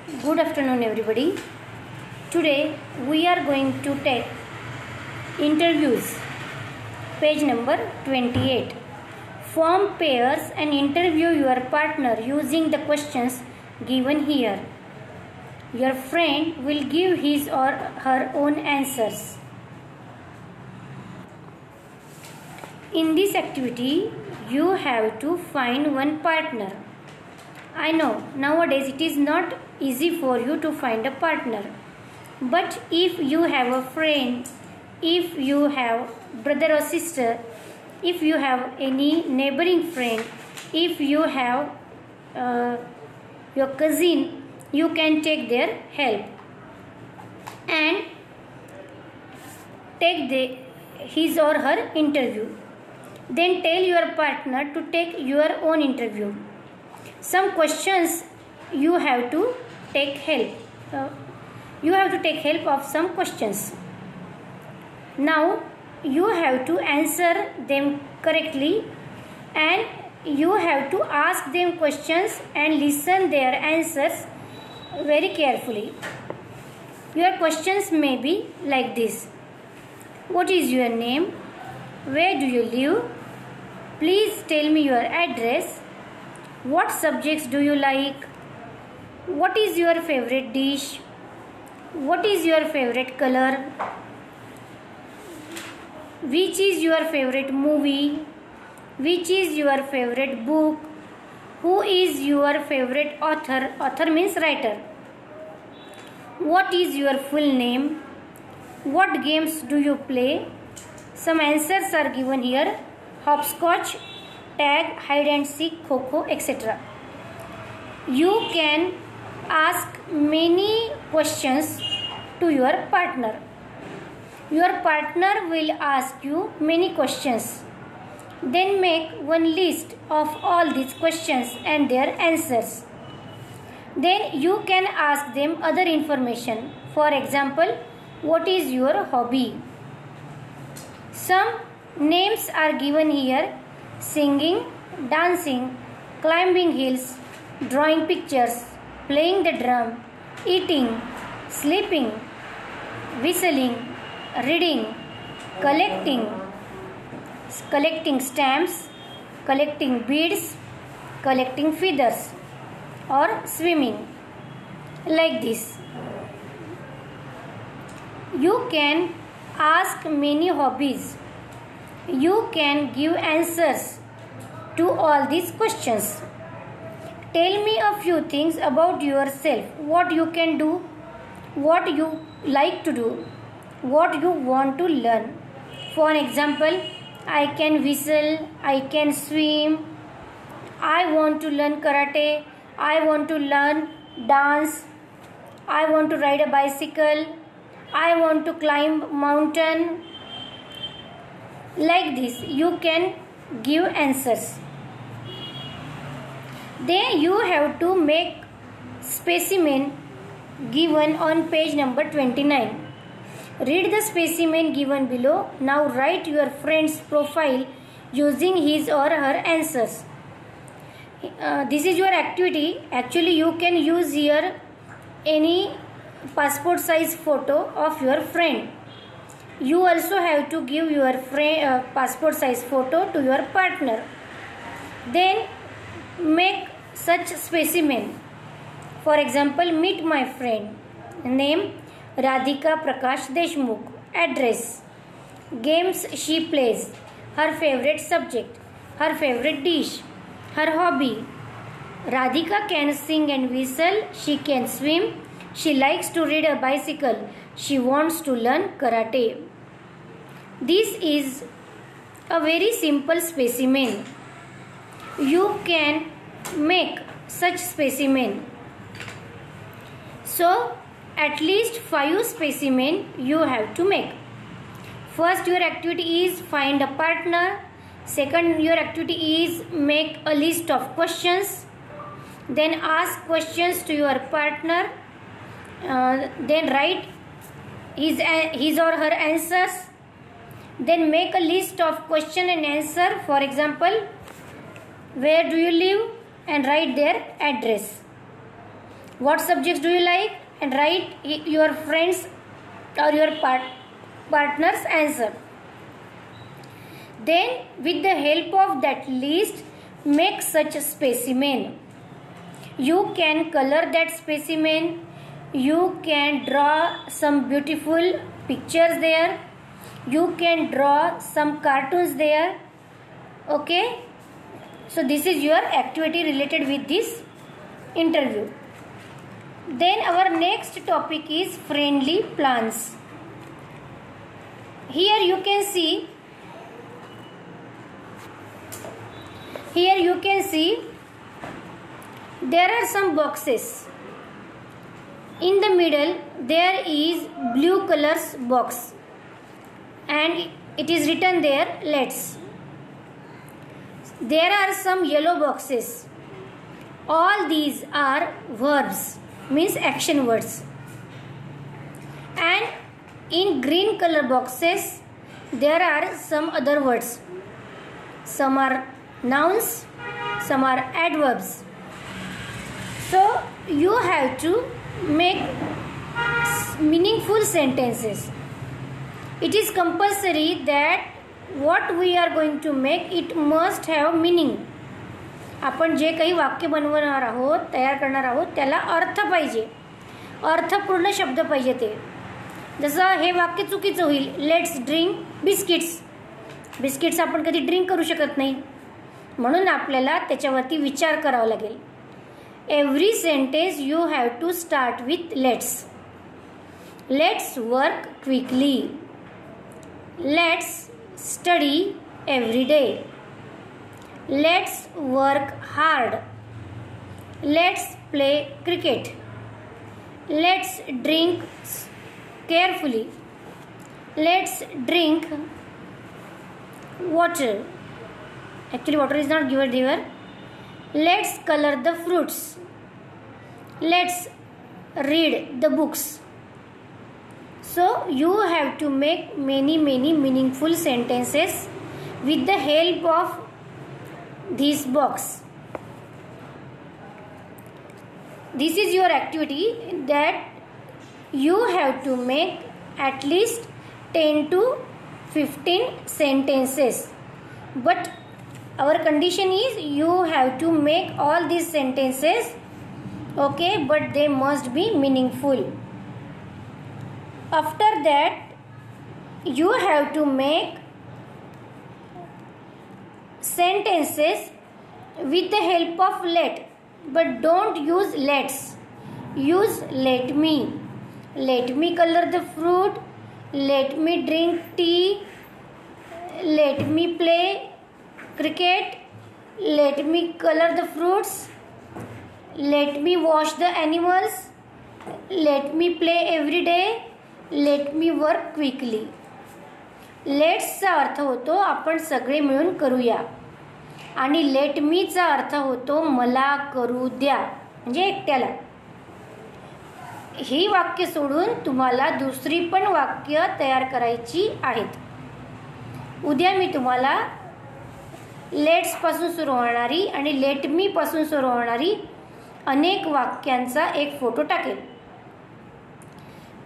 Good afternoon, everybody. Today we are going to take interviews, page number 28. Form pairs and interview your partner using the questions given here. Your friend will give his or her own answers. In this activity, you have to find one partner. I know nowadays it is not easy for you to find a partner. But if you have a friend, if you have brother or sister, if you have any neighboring friend, if you have your cousin, you can take their help and take his or her interview. Then tell your partner to take your own interview. Some questions you have to take help. You have to take help of some questions. Now you have to answer them correctly and you have to ask them questions and listen their answers very carefully. Your questions may be like this. What is your name? Where do you live? Please tell me your address. What subjects do you like? What is your favorite dish? What is your favorite color? Which is your favorite movie? Which is your favorite book? Who is your favorite author? Author means writer. What is your full name? What games do you play? Some answers are given here. Hopscotch, tag, hide and seek, kho-kho, etc. You can ask many questions to your partner. Your partner will ask you many questions. Then make one list of all these questions and their answers. Then you can ask them other information. For example, what is your hobby? Some names are given here: singing, dancing, climbing hills, drawing pictures, playing the drum, eating, sleeping, whistling, reading, collecting stamps, collecting beads, collecting feathers, or swimming. Like this. You can ask many hobbies. You can give answers to all these questions. Tell me a few things about yourself. What you can do, what you like to do, what you want to learn. For example, I can whistle, I can swim, I want to learn karate, I want to learn dance, I want to ride a bicycle, I want to climb mountain. Like this, you can give answers. Then you have to make specimen given on page number 29. Read the specimen given below. Now write your friend's profile using his or her answers. This is your activity. Actually, you can use here any passport size photo of your friend. You also have to give your passport size photo to your partner. Then make such specimen. For example, meet my friend. Name Radhika Prakash Deshmukh. Address. Games she plays. Her favorite subject. Her favorite dish. Her hobby. Radhika can sing and whistle. She can swim. She likes to ride a bicycle. She wants to learn karate. This is a very simple specimen. You can make such specimen. So, at least 5 specimen you have to make. First, your activity is find a partner. Second, your activity is make a list of questions. Then ask questions to your partner. Then write his or her answers. Then make a list of question and answer. For example, where do you live? And write their address. what subjects do you like, and write your friends or your partner's answer. Then with the help of that list, make such a specimen. You can color that specimen, you can draw some beautiful pictures there, you can draw some cartoons there. Okay, so this is your activity related with this interview. Then our next topic is friendly plants. Here you can see there are some boxes. In the middle there is blue colors box and it is written there, let's. There are some yellow boxes. All these are verbs, means action words. And in green color boxes there are some other words. Some are nouns, some are adverbs. So you have to make meaningful sentences. It is compulsory that what we are going to make, it must have meaning. आपण जे काही वाक्य बनवणार आहोत, तयार करणार आहोत, त्याला अर्थ पाहिजे, अर्थपूर्ण शब्द पाहिजे ते. जसं हे वाक्य चुकीचं होईल, लेट्स ड्रिंक बिस्किट्स. बिस्किट्स आपण कधी ड्रिंक करू शकत नाही, म्हणून आपल्याला त्याच्यावरती विचार करावा लागेल. Every sentence you have to start with let's. Let's work quickly. Let's study every day. Let's work hard. Let's play cricket. Let's drink carefully. Let's drink water. Actually water is not given here. Let's color the fruits. Let's read the books. So you have to make many meaningful sentences with the help of this box. This is your activity that you have to make at least 10 to 15 sentences. But our condition is you have to make all these sentences, okay, but they must be meaningful. After that you have to make sentences with the help of let, but don't use let's. Use let me. Let me color the fruit. Let me drink tea. Let me play cricket. Let me color the fruits. Let me wash the animals. Let me play every day. Let me work quickly. लेट्सचा अर्थ होतो आपण सगळे मिळून करूया, आणि late मीचा अर्थ होतो मला करू द्या, म्हणजे एकट्याला. ही वाक्य सोडून तुम्हाला दुसरी पण वाक्य तयार करायची आहेत. उद्या मी तुम्हाला लेट्स पासून सुरू होणारी आणि लेट मी पासून सुरू होणारी अनेक वाक्यांचा एक फोटो टाकेल.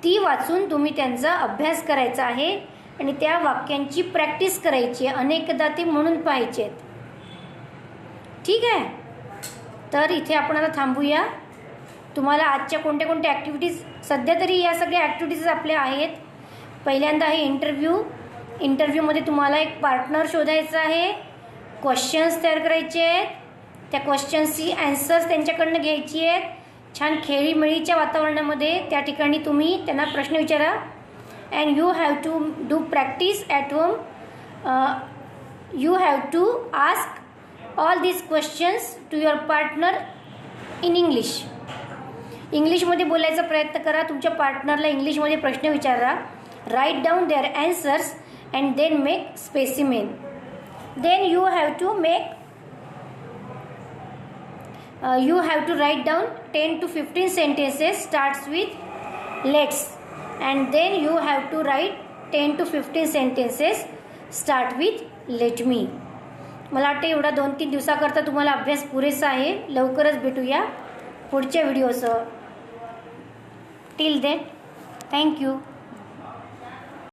ती वाचून तुम्ही त्यांचा अभ्यास करायचा आहे आणि त्या वाक्यांची प्रॅक्टिस करायची आहे, अनेकदा ते म्हणून पाहायचे आहेत. ठीक आहे, तर इथे आपण आता थांबूया. तुम्हाला आजच्या कोणत्या कोणत्या ॲक्टिव्हिटीज, सध्या तरी या सगळ्या ॲक्टिव्हिटीज आपल्या आहेत. पहिल्यांदा आहे इंटरव्ह्यूमध्ये तुम्हाला एक पार्टनर शोधायचा आहे, क्वेश्चन्स तयार करायचे आहेत, त्या क्वेश्चन्सची ॲन्सर्स त्यांच्याकडनं घ्यायची आहेत. छान खेळीमेळीच्या वातावरणामध्ये त्या ठिकाणी तुम्ही त्यांना प्रश्न विचारा. And you have to do practice at home. You have to ask all these questions to your partner in English. इंग्लिशमध्ये बोलायचा प्रयत्न करा. तुमच्या पार्टनरला इंग्लिशमध्ये प्रश्न विचारा. Write down their answers and then make specimen. Then you have to write down 10 to 15 sentences starts with let's. And then you have to write 10 to 15 sentences start with let me. मला वाटतं एवढा 2-3 दिवसाकरता तुम्हाला अभ्यास पुरेसा आहे. लवकरच भेटूया पुढच्या व्हिडिओसह. Till then, thank you.